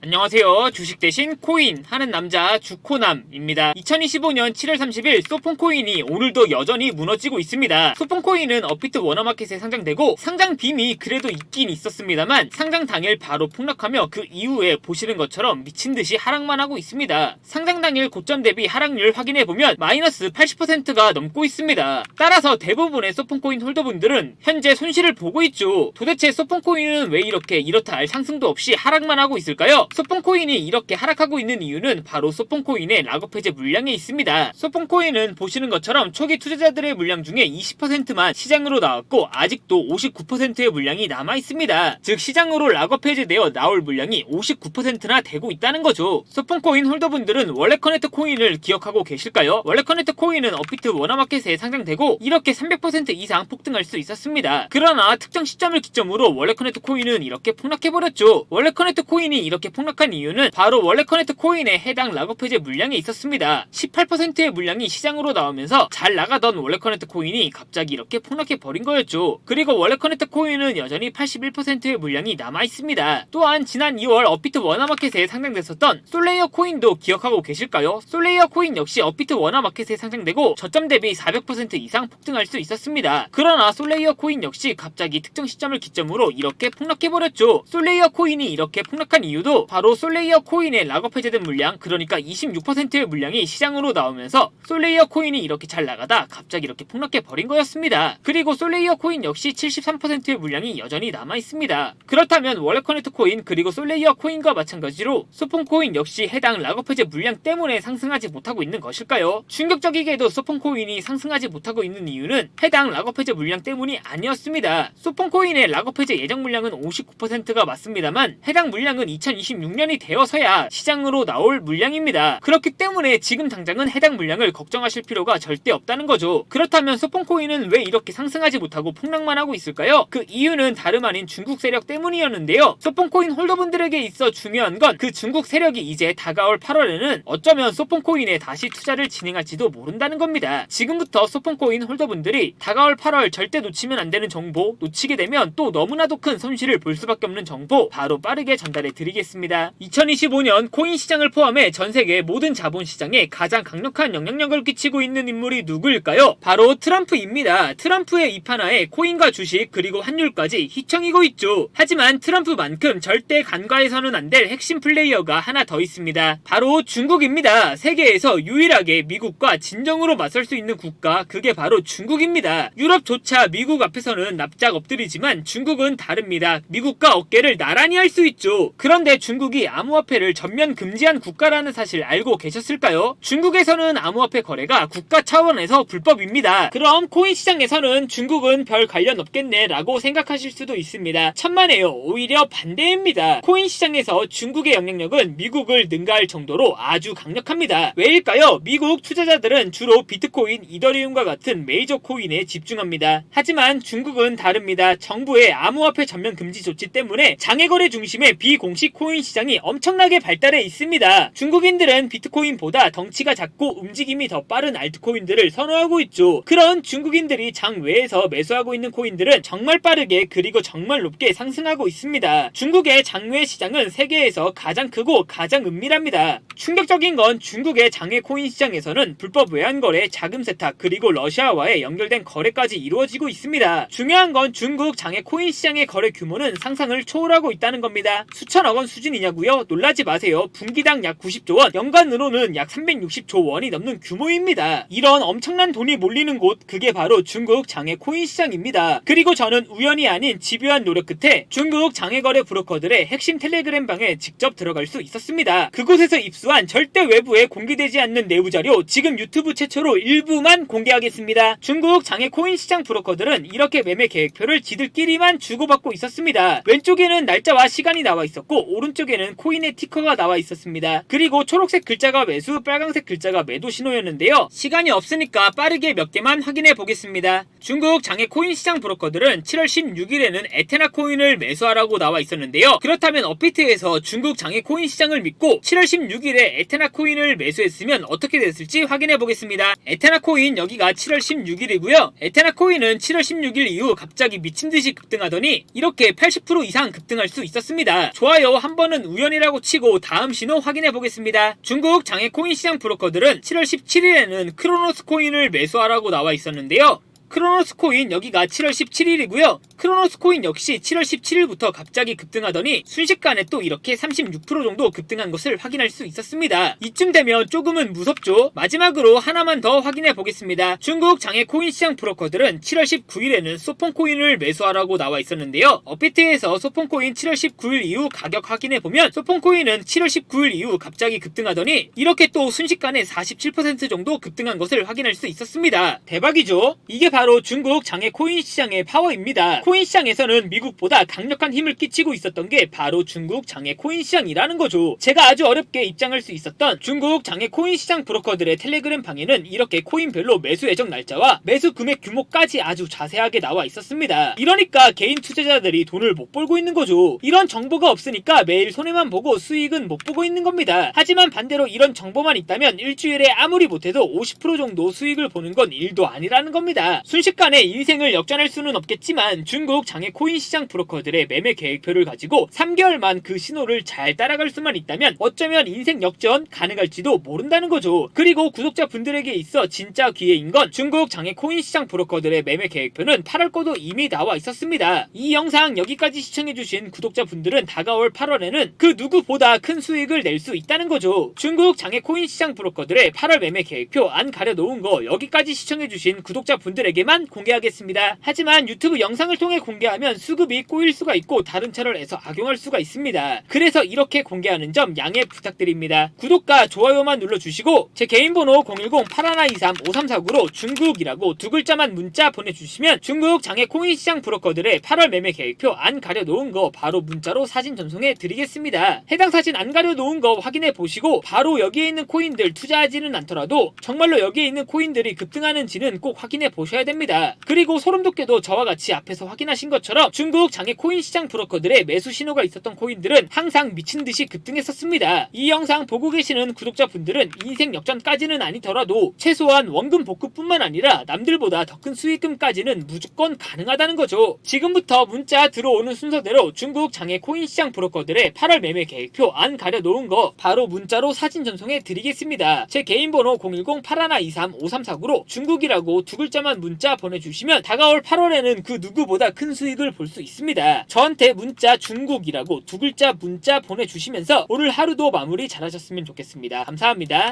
안녕하세요. 주식 대신 코인 하는 남자 주코남입니다. 2025년 7월 30일 소폰코인이 오늘도 여전히 무너지고 있습니다. 소폰코인은 업비트 워너마켓에 상장되고 상장 빔이 그래도 있긴 있었습니다만 상장 당일 바로 폭락하며 그 이후에 보시는 것처럼 미친듯이 하락만 하고 있습니다. 상장 당일 고점 대비 하락률 확인해보면 마이너스 80%가 넘고 있습니다. 따라서 대부분의 소폰코인 홀더분들은 현재 손실을 보고 있죠. 도대체 소폰코인은 왜 이렇다 할 상승도 없이 하락만 하고 있을까요? 소폰코인이 이렇게 하락하고 있는 이유는 바로 소폰코인의 락업 해제 물량에 있습니다. 소폰코인은 보시는 것처럼 초기 투자자들의 물량 중에 20%만 시장으로 나왔고 아직도 59%의 물량이 남아있습니다. 즉 시장으로 락업 해제되어 나올 물량이 59%나 되고 있다는 거죠. 소폰코인 홀더분들은 월렛커넥트 코인을 기억하고 계실까요? 월렛커넥트 코인은 업비트 워너마켓에 상장되고 이렇게 300% 이상 폭등할 수 있었습니다. 그러나 특정 시점을 기점으로 월렛커넥트 코인은 이렇게 폭락해버렸죠. 월렛커넥트 코인이 이렇게 폭락한 이유는 바로 월렛커넥트 코인의 해당 락업 해제 물량에 있었습니다. 18%의 물량이 시장으로 나오면서 잘 나가던 월렛커넥트 코인이 갑자기 이렇게 폭락해버린 거였죠. 그리고 월렛커넥트 코인은 여전히 81%의 물량이 남아있습니다. 또한 지난 2월 업비트 워너마켓에 상장됐었던 솔레이어 코인도 기억하고 계실까요? 솔레이어 코인 역시 업비트 워너마켓에 상장되고 저점 대비 400% 이상 폭등할 수 있었습니다. 그러나 솔레이어 코인 역시 갑자기 특정 시점을 기점으로 이렇게 폭락해버렸죠. 솔레이어 코인이 이렇게 폭락한 이유도 바로 솔레이어 코인의 락업 해제된 물량, 그러니까 26%의 물량이 시장으로 나오면서 솔레이어 코인이 이렇게 잘 나가다 갑자기 이렇게 폭락해버린 거였습니다. 그리고 솔레이어 코인 역시 73%의 물량이 여전히 남아있습니다. 그렇다면 월렛커넥트 코인 그리고 솔레이어 코인과 마찬가지로 소폰코인 역시 해당 락업 해제 물량 때문에 상승하지 못하고 있는 것일까요? 충격적이게도 소폰코인이 상승하지 못하고 있는 이유는 해당 락업 해제 물량 때문이 아니었습니다. 소폰코인의 락업 해제 예정 물량은 59%가 맞습니다만 해당 물량은 2026년이 되어서야 시장으로 나올 물량입니다. 그렇기 때문에 지금 당장은 해당 물량을 걱정하실 필요가 절대 없다는 거죠. 그렇다면 소폰코인은 왜 이렇게 상승하지 못하고 폭락만 하고 있을까요? 그 이유는 다름 아닌 중국 세력 때문이었는데요. 소폰코인 홀더분들에게 있어 중요한 건 그 중국 세력이 이제 다가올 8월에는 어쩌면 소폰코인에 다시 투자를 진행할지도 모른다는 겁니다. 지금부터 소폰코인 홀더분들이 다가올 8월 절대 놓치면 안 되는 정보, 놓치게 되면 또 너무나도 큰 손실을 볼 수밖에 없는 정보 바로 빠르게 전달해 드리겠습니다. 2025년 코인 시장을 포함해 전 세계 모든 자본 시장에 가장 강력한 영향력을 끼치고 있는 인물이 누구일까요? 바로 트럼프입니다. 트럼프의 입하나에 코인과 주식 그리고 환율까지 휘청이고 있죠. 하지만 트럼프만큼 절대 간과해서는 안 될 핵심 플레이어가 하나 더 있습니다. 바로 중국입니다. 세계에서 유일하게 미국과 진정으로 맞설 수 있는 국가, 그게 바로 중국입니다. 유럽조차 미국 앞에서는 납작 엎드리지만 중국은 다릅니다. 미국과 어깨를 나란히 할 수 있죠. 그런데 중국이 암호화폐를 전면 금지한 국가라는 사실 알고 계셨을까요? 중국에서는 암호화폐 거래가 국가 차원에서 불법입니다. 그럼 코인 시장에서는 중국은 별 관련 없겠네 라고 생각하실 수도 있습니다. 천만에요. 오히려 반대입니다. 코인 시장에서 중국의 영향력은 미국을 능가할 정도로 아주 강력합니다. 왜일까요? 미국 투자자들은 주로 비트코인, 이더리움과 같은 메이저 코인에 집중합니다. 하지만 중국은 다릅니다. 정부의 암호화폐 전면 금지 조치 때문에 장외거래 중심의 비공식 코인 시장이 엄청나게 발달해 있습니다. 중국인들은 비트코인보다 덩치가 작고 움직임이 더 빠른 알트코인들을 선호하고 있죠. 그런 중국인들이 장외에서 매수하고 있는 코인들은 정말 빠르게 그리고 정말 높게 상승하고 있습니다. 중국의 장외 시장은 세계에서 가장 크고 가장 은밀합니다. 충격적인 건 중국의 장외 코인 시장에서는 불법 외환거래, 자금 세탁 그리고 러시아와의 연결된 거래까지 이루어지고 있습니다. 중요한 건 중국 장외 코인 시장의 거래 규모는 상상을 초월하고 있다는 겁니다. 수천억 원 수준이냐고요? 놀라지 마세요. 분기당 약 90조 원, 연간으로는 약 360조 원이 넘는 규모입니다. 이런 엄청난 돈이 몰리는 곳, 그게 바로 중국 장외 코인 시장입니다. 그리고 저는 우연이 아닌 집요한 노력 끝에 중국 장외거래 브로커들의 핵심 텔레그램 방에 직접 들어갈 수 있었습니다. 그곳에서 입수한 절대 외부에 공개되지 않는 내부 자료, 지금 유튜브 최초로 일부만 공개하겠습니다. 중국 장외 코인 시장 브로커들은 이렇게 매매 계획표를 지들끼리만 주고받고 있었습니다. 왼쪽에는 날짜와 시간이 나와 있었고 오른쪽에는 코인의 티커가 나와 있었습니다. 그리고 초록색 글자가 매수, 빨간색 글자가 매도 신호였는데요. 시간이 없으니까 빠르게 몇 개만 확인해 보겠습니다. 중국 장외 코인 시장 브로커들은 7월 16일에는 에테나 코인을 매수하라고 나와 있었는데요. 그렇다면 업비트에서 중국 장외 코인 시장을 믿고 7월 16일에 프로커들의 에테나 코인을 매수했으면 어떻게 됐을지 확인해 보겠습니다. 에테나 코인 여기가 7월 16일이고요. 에테나 코인은 7월 16일 이후 갑자기 미친듯이 급등하더니 이렇게 80% 이상 급등할 수 있었습니다. 좋아요, 한 번은 우연이라고 치고 다음 신호 확인해 보겠습니다. 중국 장외 코인 시장 브로커들은 7월 17일에는 크로노스 코인을 매수하라고 나와 있었는데요. 크로노스 코인 여기가 7월 17일이고요. 크로노스 코인 역시 7월 17일부터 갑자기 급등하더니 순식간에 또 이렇게 36% 정도 급등한 것을 확인할 수 있었습니다. 이쯤 되면 조금은 무섭죠. 마지막으로 하나만 더 확인해 보겠습니다. 중국 장외 코인 시장 브로커들은 7월 19일에는 소폰 코인을 매수하라고 나와 있었는데요. 업비트에서 소폰 코인 7월 19일 이후 가격 확인해 보면 소폰 코인은 7월 19일 이후 갑자기 급등하더니 이렇게 또 순식간에 47% 정도 급등한 것을 확인할 수 있었습니다. 대박이죠? 이게 바로 중국 장외 코인 시장의 파워입니다. 코인 시장에서는 미국보다 강력한 힘을 끼치고 있었던 게 바로 중국 장외 코인 시장이라는 거죠. 제가 아주 어렵게 입장할 수 있었던 중국 장외 코인 시장 브로커들의 텔레그램 방에는 이렇게 코인별로 매수 예정 날짜와 매수 금액 규모까지 아주 자세하게 나와 있었습니다. 이러니까 개인 투자자들이 돈을 못 벌고 있는 거죠. 이런 정보가 없으니까 매일 손해만 보고 수익은 못 보고 있는 겁니다. 하지만 반대로 이런 정보만 있다면 일주일에 아무리 못해도 50% 정도 수익을 보는 건 일도 아니라는 겁니다. 순식간에 인생을 역전할 수는 없겠지만 중국 장외 코인 시장 브로커들의 매매 계획표를 가지고 3개월만 그 신호를 잘 따라갈 수만 있다면 어쩌면 인생 역전 가능할지도 모른다는 거죠. 그리고 구독자분들에게 있어 진짜 기회인 건 중국 장외 코인 시장 브로커들의 매매 계획표는 8월 거도 이미 나와 있었습니다. 이 영상 여기까지 시청해주신 구독자분들은 다가올 8월에는 그 누구보다 큰 수익을 낼 수 있다는 거죠. 중국 장외 코인 시장 브로커들의 8월 매매 계획표 안 가려놓은 거 여기까지 시청해주신 구독자분들에게 만 공개하겠습니다. 하지만 유튜브 영상을 통해 공개하면 수급이 꼬일 수가 있고 다른 채널에서 악용할 수가 있습니다. 그래서 이렇게 공개하는 점 양해 부탁드립니다. 구독과 좋아요만 눌러주시고 제 개인 번호 010-8123-5349로 중국이라고 두 글자만 문자 보내주시면 중국 장외 코인 시장 브로커들의 8월 매매 계획표 안 가려놓은 거 바로 문자로 사진 전송해 드리겠습니다. 해당 사진 안 가려놓은 거 확인해 보시고 바로 여기에 있는 코인들 투자하지는 않더라도 정말로 여기에 있는 코인들이 급등하는지는 꼭 확인해 보셔야 됩니다. 그리고 소름돋게도 저와 같이 앞에서 확인하신 것처럼 중국 장외 코인 시장 브로커들의 매수 신호가 있었던 코인들은 항상 미친듯이 급등했었습니다. 이 영상 보고 계시는 구독자분들은 인생 역전까지는 아니더라도 최소한 원금 복구뿐만 아니라 남들보다 더 큰 수익금까지는 무조건 가능하다는 거죠. 지금부터 문자 들어오는 순서대로 중국 장외 코인 시장 브로커들의 8월 매매 계획표 안 가려놓은 거 바로 문자로 사진 전송해 드리겠습니다. 제 개인 번호 010-8123-5349로 중국이라고 두 글자만 문자 보내주시면 다가올 8월에는 그 누구보다 큰 수익을 볼 수 있습니다. 저한테 문자 중국이라고 두 글자 문자 보내주시면서 오늘 하루도 마무리 잘하셨으면 좋겠습니다. 감사합니다.